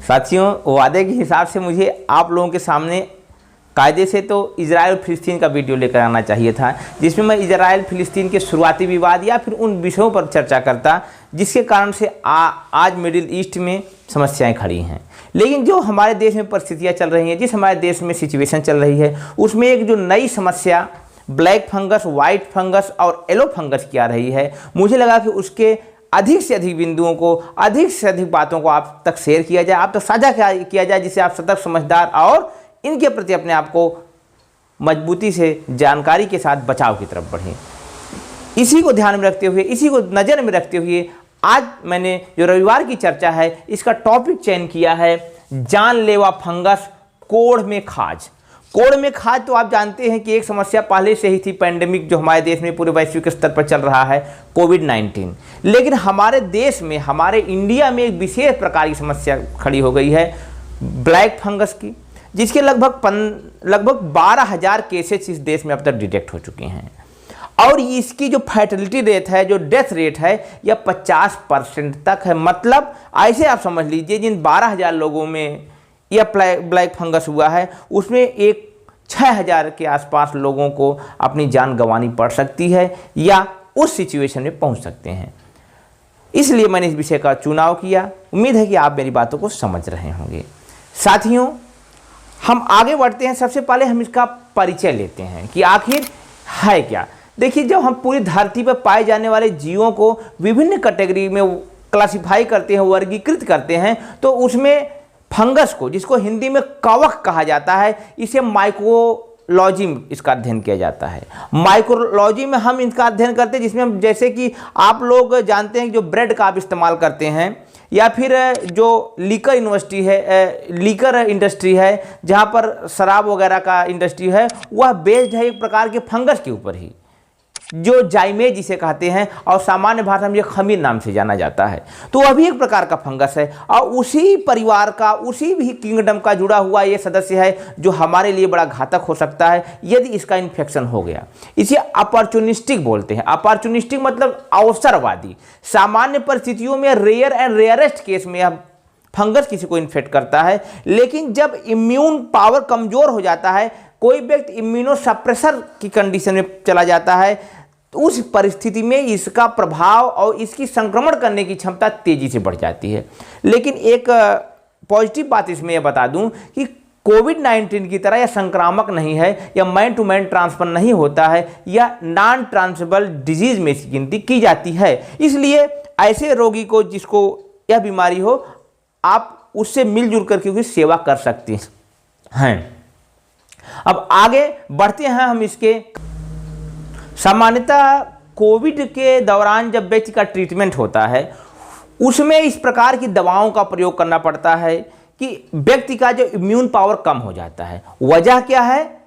साथियों, वादे के हिसाब से मुझे आप लोगों के सामने कायदे से तो इजराइल फिलिस्तीन का वीडियो लेकर आना चाहिए था, जिसमें मैं इजराइल फिलिस्तीन के शुरुआती विवाद या फिर उन विषयों पर चर्चा करता जिसके कारण से आज मिडिल ईस्ट में समस्याएं खड़ी हैं। लेकिन जो हमारे देश में परिस्थितियां चल रही हैं, जिस हमारे देश में सिचुएशन चल रही है, उसमें एक जो नई समस्या ब्लैक फंगस, वाइट फंगस और येलो फंगस की आ रही है, मुझे लगा कि उसके अधिक से अधिक बिंदुओं को, अधिक से अधिक बातों को आप तक शेयर किया जाए, आप तक साझा किया जाए, जिससे आप सतर्क, समझदार और इनके प्रति अपने आप को मजबूती से जानकारी के साथ बचाव की तरफ बढ़ें। इसी को ध्यान में रखते हुए, इसी को नज़र में रखते हुए आज मैंने जो रविवार की चर्चा है इसका टॉपिक चयन किया है, जानलेवा फंगस, कोढ़ में खाज। कोढ़ में खाज तो आप जानते हैं कि एक समस्या पहले से ही थी, पैंडेमिक जो हमारे देश में पूरे वैश्विक स्तर पर चल रहा है, कोविड-19। लेकिन हमारे देश में, हमारे इंडिया में एक विशेष प्रकार की समस्या खड़ी हो गई है ब्लैक फंगस की, जिसके लगभग 12,000 केसेस इस देश में अब तक डिटेक्ट हो चुके हैं। और इसकी जो फैटलिटी रेट है, जो डेथ रेट है, यह 50% तक है। मतलब ऐसे आप समझ लीजिए, जिन 12,000 लोगों में यह ब्लैक फंगस हुआ है, उसमें एक 6,000 के आसपास लोगों को अपनी जान गंवानी पड़ सकती है या उस सिचुएशन में पहुंच सकते हैं। इसलिए मैंने इस विषय का चुनाव किया। उम्मीद है कि आप मेरी बातों को समझ रहे होंगे। साथियों, हम आगे बढ़ते हैं। सबसे पहले हम इसका परिचय लेते हैं कि आखिर है क्या। देखिए, जब हम पूरी धरती पर पाए जाने वाले जीवों को विभिन्न कैटेगरी में क्लासिफाई करते हैं, वर्गीकृत करते हैं, तो उसमें फंगस को, जिसको हिंदी में कवक कहा जाता है, इसे माइक्रोलॉजी में इसका अध्ययन किया जाता है। माइक्रोलॉजी में हम इसका अध्ययन करते हैं, जिसमें हम, जैसे कि आप लोग जानते हैं, जो ब्रेड का आप इस्तेमाल करते हैं, या फिर जो लीकर इंडस्ट्री है, जहाँ पर शराब वगैरह का इंडस्ट्री है, वह बेस्ड है एक प्रकार के फंगस के ऊपर ही, जो जाइमेज जिसे कहते हैं, और सामान्य भाषा में ये खमीर नाम से जाना जाता है। तो वह भी एक प्रकार का फंगस है और उसी परिवार का, उसी भी किंगडम का जुड़ा हुआ ये सदस्य है, जो हमारे लिए बड़ा घातक हो सकता है यदि इसका इन्फेक्शन हो गया। इसे अपॉर्चुनिस्टिक बोलते हैं। अपॉर्चुनिस्टिक मतलब अवसरवादी। सामान्य परिस्थितियों में रेयर एंड रेयरेस्ट केस में यह फंगस किसी को इन्फेक्ट करता है, लेकिन जब इम्यून पावर कमजोर हो जाता है, कोई व्यक्ति इम्यूनोसप्रेसर की कंडीशन में चला जाता है, तो उस परिस्थिति में इसका प्रभाव और इसकी संक्रमण करने की क्षमता तेजी से बढ़ जाती है। लेकिन एक पॉजिटिव बात इसमें यह बता दूं कि कोविड-19 की तरह यह संक्रामक नहीं है, या मैन टू मैन ट्रांसफर नहीं होता है, या नॉन ट्रांसमिटेबल डिजीज में इसकी गिनती की जाती है। इसलिए ऐसे रोगी को, जिसको यह बीमारी हो, आप उससे मिलजुल करके उसकी सेवा कर सकते हैं। अब आगे बढ़ते हैं हम इसके। सामान्यतः कोविड के दौरान जब व्यक्ति का ट्रीटमेंट होता है, उसमें इस प्रकार की दवाओं का प्रयोग करना पड़ता है कि व्यक्ति का जो इम्यून पावर कम हो जाता है। वजह क्या है?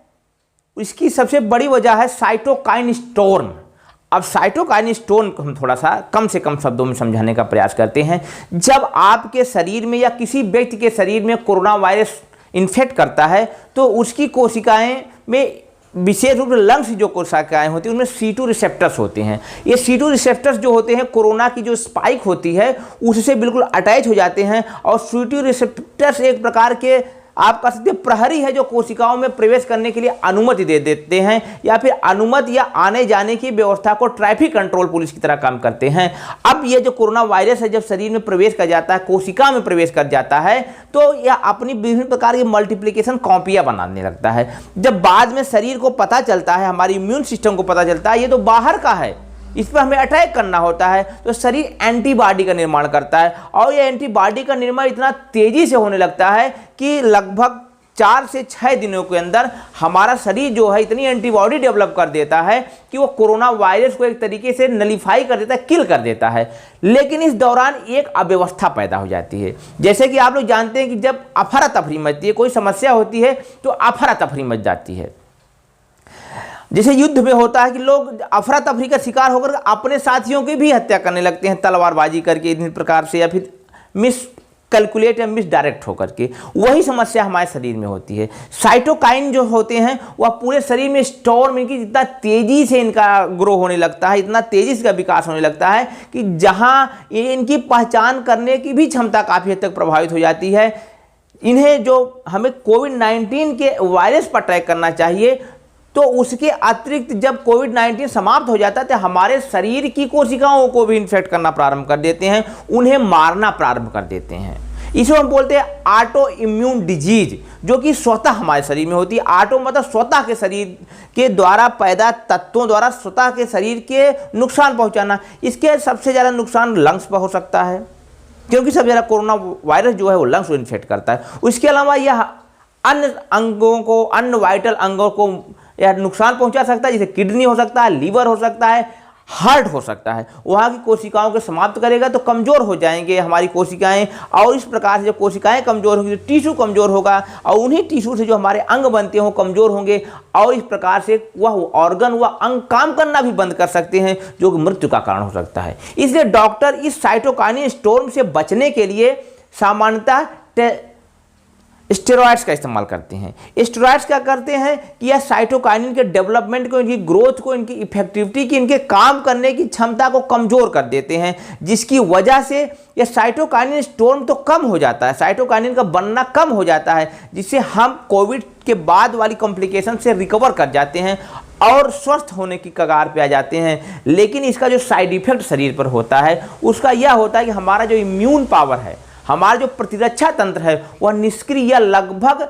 इसकी सबसे बड़ी वजह है साइटोकाइन स्टॉर्म। अब साइटोकाइन स्टॉर्म को हम थोड़ा सा कम से कम शब्दों में समझाने का प्रयास करते हैं। जब आपके शरीर में या किसी व्यक्ति के शरीर में कोरोना वायरस इन्फेक्ट करता है, तो उसकी कोशिकाएं में, विशेष रूप से लंग्स जो कोशिकाएं होती हैं, उनमें C2 रिसेप्टर्स होते हैं। ये C2 रिसेप्टर्स जो होते हैं, कोरोना की जो स्पाइक होती है उससे बिल्कुल अटैच हो जाते हैं, और C2 रिसेप्टर्स एक प्रकार के, आप कह सकते हैं, प्रहरी है, जो कोशिकाओं में प्रवेश करने के लिए अनुमति दे देते हैं, या फिर अनुमति या आने जाने की व्यवस्था को ट्रैफिक कंट्रोल पुलिस की तरह काम करते हैं। अब ये जो कोरोना वायरस है, जब शरीर में प्रवेश कर जाता है, कोशिका में प्रवेश कर जाता है, तो यह अपनी विभिन्न प्रकार की मल्टीप्लिकेशन कॉपियां बनाने लगता है। जब बाद में शरीर को पता चलता है, हमारे इम्यून सिस्टम को पता चलता है ये तो बाहर का है, इस पर हमें अटैक करना होता है, तो शरीर एंटीबॉडी का निर्माण करता है। और यह एंटीबॉडी का निर्माण इतना तेजी से होने लगता है कि लगभग 4 से 6 दिनों के अंदर हमारा शरीर जो है इतनी एंटीबॉडी डेवलप कर देता है कि वो कोरोना वायरस को एक तरीके से नलीफाई कर देता है, किल कर देता है। लेकिन इस दौरान एक अव्यवस्था पैदा हो जाती है। जैसे कि आप लोग जानते हैं कि जब अफरा तफरी मचती है, कोई समस्या होती है, तो अफरा तफरी मच जाती है। जैसे युद्ध में होता है कि लोग अफरा तफरी का शिकार होकर अपने साथियों की भी हत्या करने लगते हैं, तलवारबाजी करके इस प्रकार से, या फिर मिस कैलकुलेट या मिस डायरेक्ट होकर के, वही समस्या हमारे शरीर में होती है। साइटोकाइन जो होते हैं वह पूरे शरीर में स्टोर में कि जितना तेजी से इनका ग्रो होने लगता है, इतना तेजी से विकास होने लगता है कि जहां इनकी पहचान करने की भी क्षमता काफ़ी हद तक प्रभावित हो जाती है। इन्हें जो हमें कोविड-19 के वायरस पर अटैक करना चाहिए, तो उसके अतिरिक्त जब कोविड-19 समाप्त हो जाता है तो हमारे शरीर की कोशिकाओं को भी इन्फेक्ट करना प्रारंभ कर देते हैं, उन्हें मारना प्रारंभ कर देते हैं। इसे हम बोलते हैं ऑटो इम्यून डिजीज, जो कि स्वतः हमारे शरीर में होती है। ऑटो मतलब स्वतः के शरीर के द्वारा पैदा तत्वों द्वारा स्वतः के शरीर के नुकसान पहुंचाना। इसके सबसे ज़्यादा नुकसान लंग्स पर हो सकता है, क्योंकि सबसे ज़्यादा कोरोना वायरस जो है वो लंग्स को इन्फेक्ट करता है। उसके अलावा यह अन्य अंगों को, अन्य वाइटल अंगों को यह नुकसान पहुंचा सकता है, जैसे किडनी हो सकता है, लीवर हो सकता है, हार्ट हो सकता है। वहाँ की कोशिकाओं को समाप्त करेगा तो कमज़ोर हो जाएंगे हमारी कोशिकाएं, और इस प्रकार से जब कोशिकाएं कमज़ोर होंगी तो टिश्यू कमज़ोर होगा, और उन्हीं टिश्यू से जो हमारे अंग बनते हैं वो कमज़ोर होंगे, और इस प्रकार से वह ऑर्गन, वह अंग काम करना भी बंद कर सकते हैं, जो कि मृत्यु का कारण हो सकता है। इसलिए डॉक्टर इस साइटोकाइन स्टॉर्म से बचने के लिए सामान्यतः स्टेरॉइड्स का इस्तेमाल करते हैं। स्टेरॉइड्स क्या करते हैं कि यह साइटोकाइनिन के डेवलपमेंट को, इनकी ग्रोथ को, इनकी इफेक्टिविटी की, इनके काम करने की क्षमता को कमज़ोर कर देते हैं, जिसकी वजह से यह साइटोकाइनिन स्टॉर्म तो कम हो जाता है, साइटोकाइनिन का बनना कम हो जाता है, जिससे हम कोविड के बाद वाली कॉम्प्लिकेशन से रिकवर कर जाते हैं और स्वस्थ होने की कगार पे आ जाते हैं। लेकिन इसका जो साइड इफेक्ट शरीर पर होता है उसका यह होता है कि हमारा जो इम्यून पावर है, हमारा जो प्रतिरक्षा तंत्र है, वह निष्क्रिय या लगभग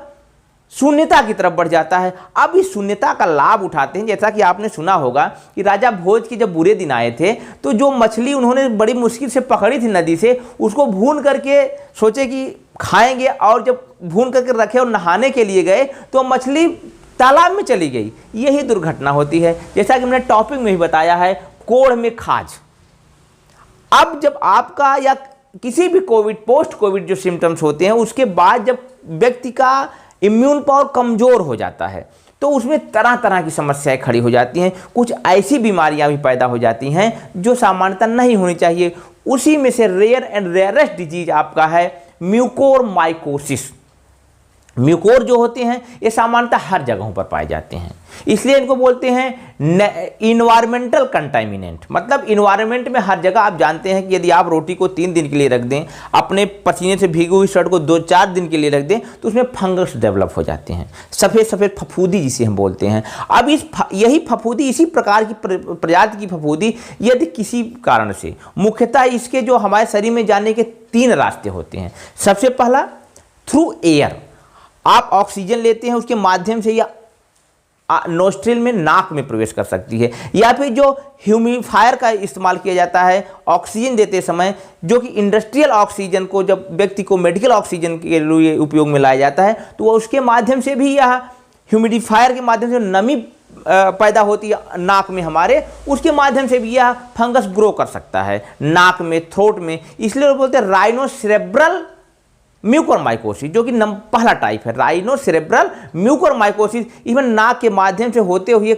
शून्यता की तरफ बढ़ जाता है। अब इस शून्यता का लाभ उठाते हैं। जैसा कि आपने सुना होगा कि राजा भोज के जब बुरे दिन आए थे तो जो मछली उन्होंने बड़ी मुश्किल से पकड़ी थी नदी से, उसको भून करके सोचे कि खाएंगे, और जब भून करके रखे और नहाने के लिए गए तो मछली तालाब में चली गई। यही दुर्घटना होती है, जैसा कि मैंने टॉपिक में ही बताया है, कोढ़ में खाज। अब जब आपका या किसी भी कोविड, पोस्ट कोविड जो सिम्टम्स होते हैं, उसके बाद जब व्यक्ति का इम्यून पावर कमज़ोर हो जाता है तो उसमें तरह तरह की समस्याएं खड़ी हो जाती हैं। कुछ ऐसी बीमारियां भी पैदा हो जाती हैं जो सामान्यतः नहीं होनी चाहिए। उसी में से रेयर एंड रेयरेस्ट डिजीज आपका है म्यूकोरमाइकोसिस। म्यूकोर जो होते हैं ये सामान्यतः हर जगहों पर पाए जाते हैं, इसलिए इनको बोलते हैं इन्वायरमेंटल कंटामिनेंट। मतलब इन्वायरमेंट में हर जगह, आप जानते हैं कि यदि आप रोटी को 3 दिन के लिए रख दें, अपने पसीने से भीगी हुई शर्ट को 2-4 दिन के लिए रख दें, तो उसमें फंगस डेवलप हो जाते हैं, सफ़ेद सफ़ेद फफूंदी जिसे हम बोलते हैं। अब यही फफूंदी, इसी प्रकार की प्रजाति की फफूंदी यदि किसी कारण से, मुख्यतः इसके जो हमारे शरीर में जाने के 3 रास्ते होते हैं। सबसे पहला थ्रू एयर, आप ऑक्सीजन लेते हैं, उसके माध्यम से या नोस्ट्रिल में, नाक में प्रवेश कर सकती है, या फिर जो ह्यूमिडिफायर का इस्तेमाल किया जाता है ऑक्सीजन देते समय, जो कि इंडस्ट्रियल ऑक्सीजन को जब व्यक्ति को मेडिकल ऑक्सीजन के लिए उपयोग में लाया जाता है तो वह उसके माध्यम से भी, यह ह्यूमिडिफायर के माध्यम से नमी पैदा होती है नाक में हमारे, उसके माध्यम से भी यह फंगस ग्रो कर सकता है नाक में, थ्रोट में। इसलिए बोलते हैं राइनोसेरेब्रल म्यूकोरमाइकोसिस, जो कि पहला टाइप है, राइनोसेरेब्रल म्यूकोरमाइकोसिस। इसमें नाक के माध्यम से होते हुए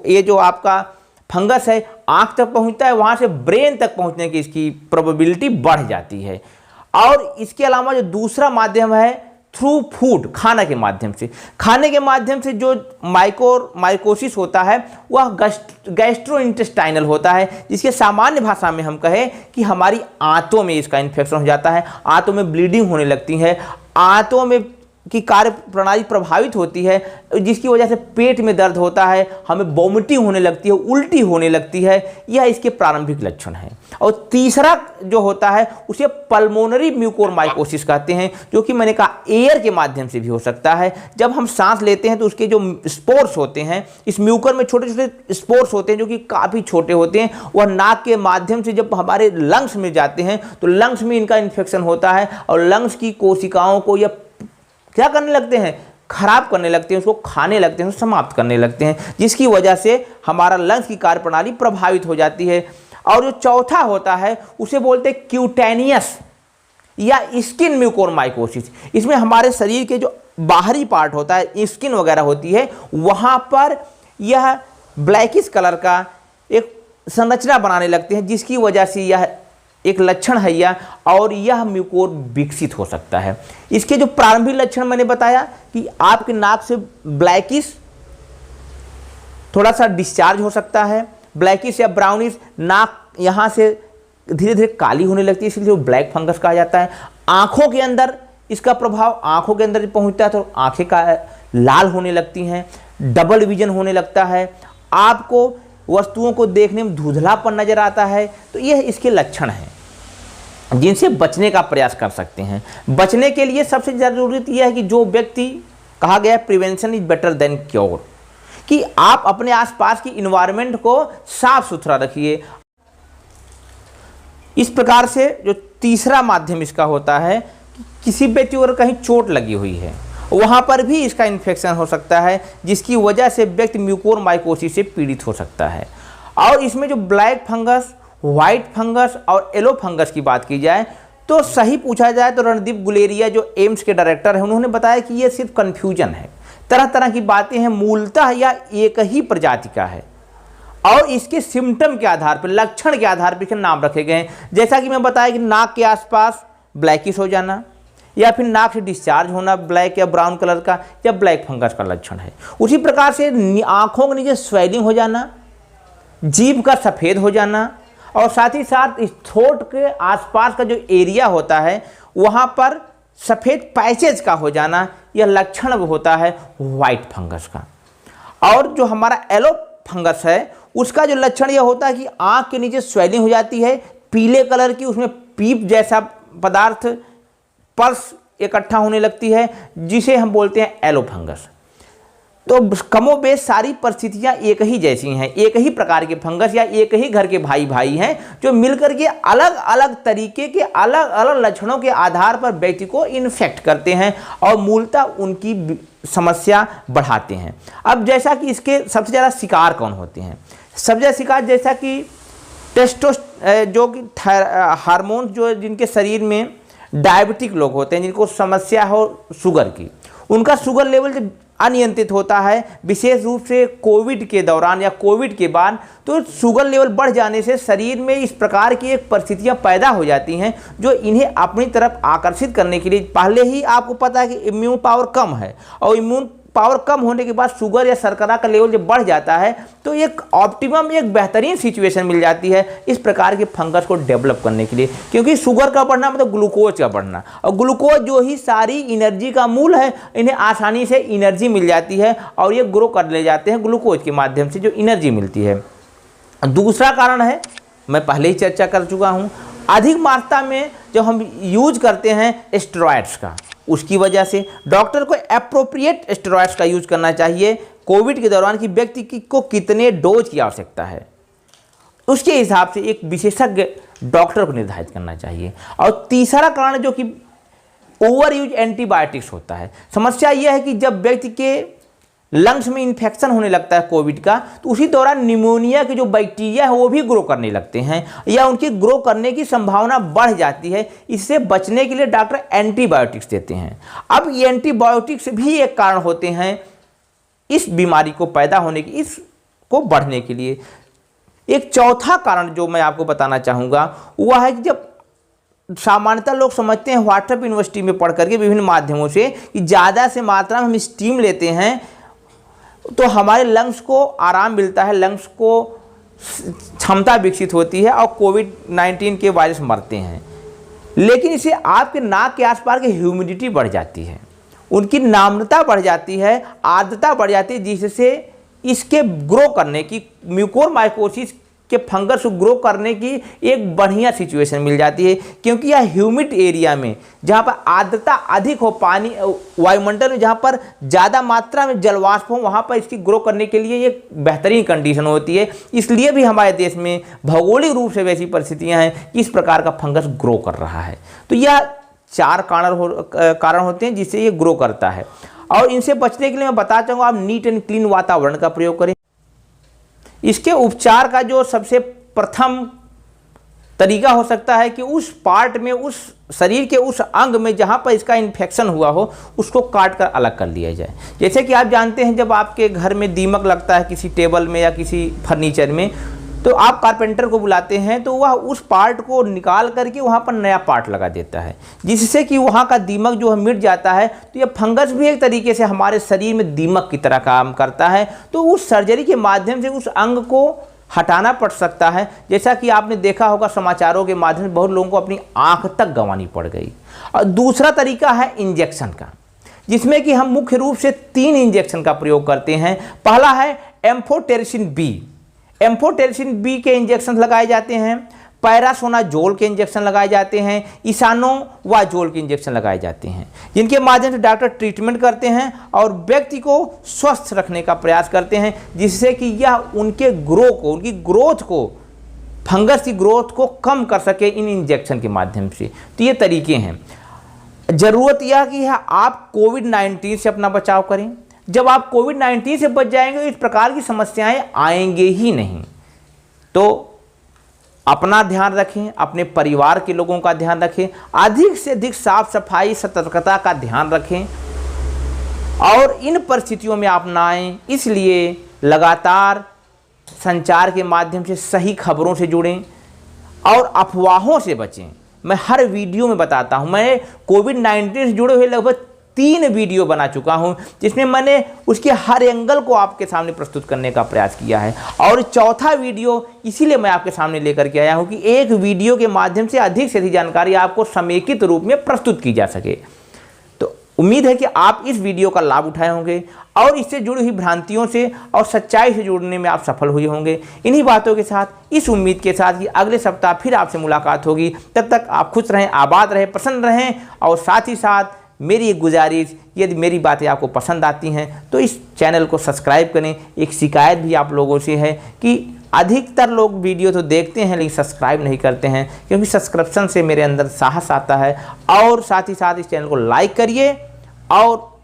ये जो आपका फंगस है आंख तक पहुंचता है, वहां से ब्रेन तक पहुंचने की इसकी प्रोबेबिलिटी बढ़ जाती है। और इसके अलावा जो दूसरा माध्यम है थ्रू फूड, खाना के माध्यम से, खाने के माध्यम से जो माइकोसिस होता है वह गैस्ट्रोइंटेस्टाइनल होता है, जिसके सामान्य भाषा में हम कहें कि हमारी आंतों में इसका इन्फेक्शन हो जाता है, आंतों में ब्लीडिंग होने लगती है, आंतों में की कार्य प्रणाली प्रभावित होती है, जिसकी वजह से पेट में दर्द होता है, हमें वोमिटिंग होने लगती है, उल्टी होने लगती है। यह इसके प्रारंभिक लक्षण हैं। और तीसरा जो होता है उसे पल्मोनरी म्यूकोरमाइकोसिस कहते हैं, जो कि मैंने कहा एयर के माध्यम से भी हो सकता है। जब हम सांस लेते हैं तो उसके जो स्पोर्स होते हैं, इस म्यूकर में छोटे छोटे स्पोर्स होते हैं जो कि काफ़ी छोटे होते हैं, वह नाक के माध्यम से जब हमारे लंग्स में जाते हैं तो लंग्स में इनका इन्फेक्शन होता है, और लंग्स की कोशिकाओं को यह क्या करने लगते हैं, खराब करने लगते हैं, उसको खाने लगते हैं, उसको समाप्त करने लगते हैं, जिसकी वजह से हमारा लंग्स की कार्यप्रणाली प्रभावित हो जाती है। और जो चौथा होता है उसे बोलते हैं क्यूटेनियस या स्किन म्यूकोरमाइकोसिस। इसमें हमारे शरीर के जो बाहरी पार्ट होता है, स्किन वगैरह होती है, वहाँ पर यह ब्लैकिश कलर का एक संरचना बनाने लगते हैं, जिसकी वजह से यह एक लक्षण है यह, और यह म्यूकोर विकसित हो सकता है। इसके जो प्रारंभिक लक्षण मैंने बताया कि आपके नाक से ब्लैकिश थोड़ा सा डिस्चार्ज हो सकता है, ब्लैकिश या ब्राउनिश, नाक यहाँ से धीरे धीरे काली होने लगती है, इसलिए ब्लैक फंगस कहा जाता है। आंखों के अंदर इसका प्रभाव, आंखों के अंदर पहुंचता है तो आंखें का लाल होने लगती हैं, डबल विजन होने लगता है, आपको वस्तुओं को देखने में धुंधलापन नजर आता है। तो यह इसके लक्षण हैं जिनसे बचने का प्रयास कर सकते हैं। बचने के लिए सबसे ज़रूरत यह है कि जो व्यक्ति, कहा गया prevention is better than cure, कि आप अपने आसपास की इन्वायरमेंट को साफ सुथरा रखिए। इस प्रकार से जो तीसरा माध्यम इसका होता है कि किसी व्यक्ति को कहीं चोट लगी हुई है, वहाँ पर भी इसका इन्फेक्शन हो सकता है, जिसकी वजह से व्यक्ति म्यूकोर माइकोसिस से पीड़ित हो सकता है। और इसमें जो ब्लैक फंगस, वाइट फंगस और येलो फंगस की बात की जाए तो सही पूछा जाए तो रणदीप गुलेरिया जो एम्स के डायरेक्टर हैं, उन्होंने बताया कि ये सिर्फ कन्फ्यूजन है, तरह तरह की बातें हैं, मूलतः यह एक ही प्रजाति का है और इसके सिम्टम के आधार पर, लक्षण के आधार पर इसके नाम रखे गए हैं। जैसा कि मैं बताया कि नाक के आसपास ब्लैकिश हो जाना या फिर नाक से डिस्चार्ज होना ब्लैक या ब्राउन कलर का, या ब्लैक फंगस का लक्षण है। उसी प्रकार से आंखों के नीचे स्वेलिंग हो जाना, जीभ का सफ़ेद हो जाना, और साथ ही साथ इस थ्रोट के आसपास का जो एरिया होता है वहाँ पर सफ़ेद पैचेज का हो जाना, यह लक्षण होता है वाइट फंगस का। और जो हमारा येलो फंगस है उसका जो लक्षण यह होता है कि आँख के नीचे स्वेलिंग हो जाती है पीले कलर की, उसमें पीप जैसा पदार्थ, पल्स इकट्ठा होने लगती है, जिसे हम बोलते हैं येलो फंगस। तो कमोबेश सारी परिस्थितियां एक ही जैसी हैं, एक ही प्रकार के फंगस या एक ही घर के भाई भाई हैं जो मिलकर के अलग अलग तरीके के अलग अलग लक्षणों के आधार पर व्यक्ति को इन्फेक्ट करते हैं और मूलतः उनकी समस्या बढ़ाते हैं। अब जैसा कि इसके सबसे ज़्यादा शिकार कौन होते हैं? सबसे ज़्यादा शिकार जैसा कि जो कि हार्मोन जो जिनके शरीर में डायबिटिक लोग होते हैं, जिनको समस्या हो शुगर की, उनका शुगर लेवल जब अनियंत्रित होता है, विशेष रूप से कोविड के दौरान या कोविड के बाद, तो शुगर लेवल बढ़ जाने से शरीर में इस प्रकार की एक परिस्थितियां पैदा हो जाती हैं जो इन्हें अपनी तरफ आकर्षित करने के लिए, पहले ही आपको पता है कि इम्यून पावर कम है और इम्यून पावर कम होने के बाद शुगर या शर्करा का लेवल जब बढ़ जाता है तो एक ऑप्टिमम, एक बेहतरीन सिचुएशन मिल जाती है इस प्रकार के फंगस को डेवलप करने के लिए। क्योंकि शुगर का बढ़ना मतलब ग्लूकोज का बढ़ना, और ग्लूकोज जो ही सारी एनर्जी का मूल है, इन्हें आसानी से एनर्जी मिल जाती है और ये ग्रो कर ले जाते हैं ग्लूकोज के माध्यम से जो एनर्जी मिलती है। दूसरा कारण है, मैं पहले ही चर्चा कर चुका हूँ, अधिक मात्रा में जो हम यूज करते हैं स्टेरॉइड्स का, उसकी वजह से डॉक्टर को एप्रोप्रिएट स्टेरॉइड्स का यूज करना चाहिए कोविड के दौरान कि व्यक्ति को कितने डोज की आवश्यकता है, उसके हिसाब से एक विशेषज्ञ डॉक्टर को निर्धारित करना चाहिए। और तीसरा कारण जो कि ओवर यूज एंटीबायोटिक्स होता है। समस्या यह है कि जब व्यक्ति के लंग्स में इन्फेक्शन होने लगता है कोविड का, तो उसी दौरान निमोनिया के जो बैक्टीरिया है वो भी ग्रो करने लगते हैं या उनकी ग्रो करने की संभावना बढ़ जाती है। इससे बचने के लिए डॉक्टर एंटीबायोटिक्स देते हैं। अब ये एंटीबायोटिक्स भी एक कारण होते हैं इस बीमारी को पैदा होने की, इसको बढ़ने के लिए। एक चौथा कारण जो मैं आपको बताना चाहूँगा वह है कि जब सामान्यतः लोग समझते हैं व्हाट्सएप यूनिवर्सिटी में पढ़ करके विभिन्न माध्यमों से कि ज़्यादा से मात्रा में हम स्टीम लेते हैं तो हमारे लंग्स को आराम मिलता है, लंग्स को क्षमता विकसित होती है और कोविड-19 के वायरस मरते हैं। लेकिन इससे आपके नाक के आसपास की ह्यूमिडिटी बढ़ जाती है, उनकी नाम्रता बढ़ जाती है, आर्द्रता बढ़ जाती है, जिससे इसके ग्रो करने की, म्यूकोर माइकोसिस के फंगस को ग्रो करने की एक बढ़िया सिचुएशन मिल जाती है। क्योंकि यह ह्यूमिड एरिया में जहाँ पर आर्द्रता अधिक हो, पानी वायुमंडल में जहाँ पर ज़्यादा मात्रा में जलवाष्प हो, वहाँ पर इसकी ग्रो करने के लिए एक बेहतरीन कंडीशन होती है। इसलिए भी हमारे देश में भौगोलिक रूप से वैसी परिस्थितियाँ हैं कि इस प्रकार का फंगस ग्रो कर रहा है। तो यह 4 कारण होते हैं जिससे ये ग्रो करता है। और इनसे बचने के लिए मैं बता चाहूँगा, आप नीट एंड क्लीन वातावरण का प्रयोग करें। इसके उपचार का जो सबसे प्रथम तरीका हो सकता है कि उस पार्ट में, उस शरीर के उस अंग में जहाँ पर इसका इन्फेक्शन हुआ हो, उसको काट कर अलग कर लिया जाए। जैसे कि आप जानते हैं जब आपके घर में दीमक लगता है किसी टेबल में या किसी फर्नीचर में, तो आप कारपेंटर को बुलाते हैं तो वह उस पार्ट को निकाल करके वहाँ पर नया पार्ट लगा देता है, जिससे कि वहाँ का दीमक जो है मिट जाता है। तो यह फंगस भी एक तरीके से हमारे शरीर में दीमक की तरह काम करता है। तो उस सर्जरी के माध्यम से उस अंग को हटाना पड़ सकता है। जैसा कि आपने देखा होगा समाचारों के माध्यम से बहुत लोगों को अपनी आँख तक गंवानी पड़ गई। और दूसरा तरीका है इंजेक्शन का, जिसमें कि हम मुख्य रूप से 3 इंजेक्शन का प्रयोग करते हैं। पहला है एम्फोटेरिसिन बी। एम्फोटेरिसिन बी के इंजेक्शन लगाए जाते हैं, पैरासोनाजोल के इंजेक्शन लगाए जाते हैं, इसानोवाजोल के इंजेक्शन लगाए जाते हैं, जिनके माध्यम से डॉक्टर ट्रीटमेंट करते हैं और व्यक्ति को स्वस्थ रखने का प्रयास करते हैं, जिससे कि यह उनके उनकी ग्रोथ को, फंगस की ग्रोथ को कम कर सके इन इंजेक्शन के माध्यम से। तो ये तरीके हैं। ज़रूरत यह कि है आप कोविड-19 से अपना बचाव करें। जब आप कोविड-19 से बच जाएंगे इस प्रकार की समस्याएं आएंगे ही नहीं। तो अपना ध्यान रखें, अपने परिवार के लोगों का ध्यान रखें, अधिक से अधिक साफ सफाई सतर्कता का ध्यान रखें और इन परिस्थितियों में अपनाएं। इसलिए लगातार संचार के माध्यम से सही खबरों से जुड़ें और अफवाहों से बचें। मैं हर वीडियो में बताता हूं, मैं कोविड-19 से जुड़े हुए लगभग 3 वीडियो बना चुका हूं, जिसमें मैंने उसके हर एंगल को आपके सामने प्रस्तुत करने का प्रयास किया है। और चौथा वीडियो इसीलिए मैं आपके सामने लेकर के आया हूं कि एक वीडियो के माध्यम से अधिक जानकारी आपको समेकित रूप में प्रस्तुत की जा सके। तो उम्मीद है कि आप इस वीडियो का लाभ उठाए होंगे और इससे जुड़ी हुई भ्रांतियों से और सच्चाई से जुड़ने में आप सफल हुए होंगे। इन्हीं बातों के साथ, इस उम्मीद के साथ कि अगले सप्ताह फिर आपसे मुलाकात होगी। तब तक आप खुश रहें, आबाद रहें, प्रसन्न रहें। और साथ ही साथ मेरी एक गुजारिश, यदि मेरी बातें आपको पसंद आती हैं तो इस चैनल को सब्सक्राइब करें। एक शिकायत भी आप लोगों से है कि अधिकतर लोग वीडियो तो देखते हैं लेकिन सब्सक्राइब नहीं करते हैं, क्योंकि सब्सक्रिप्शन से मेरे अंदर साहस आता है। और साथ ही साथ इस चैनल को लाइक करिए और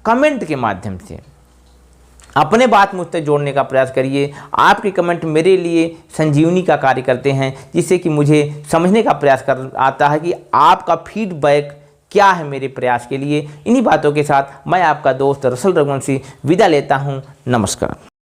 कमेंट के माध्यम से अपने बात मुझ तक जोड़ने का प्रयास करिए। आपके कमेंट मेरे लिए संजीवनी का कार्य करते हैं, जिससे कि मुझे समझने का प्रयास कर आता है कि आपका फीडबैक क्या है मेरे प्रयास के लिए। इन्हीं बातों के साथ मैं आपका दोस्त रसल रघुवंशी विदा लेता हूं। नमस्कार।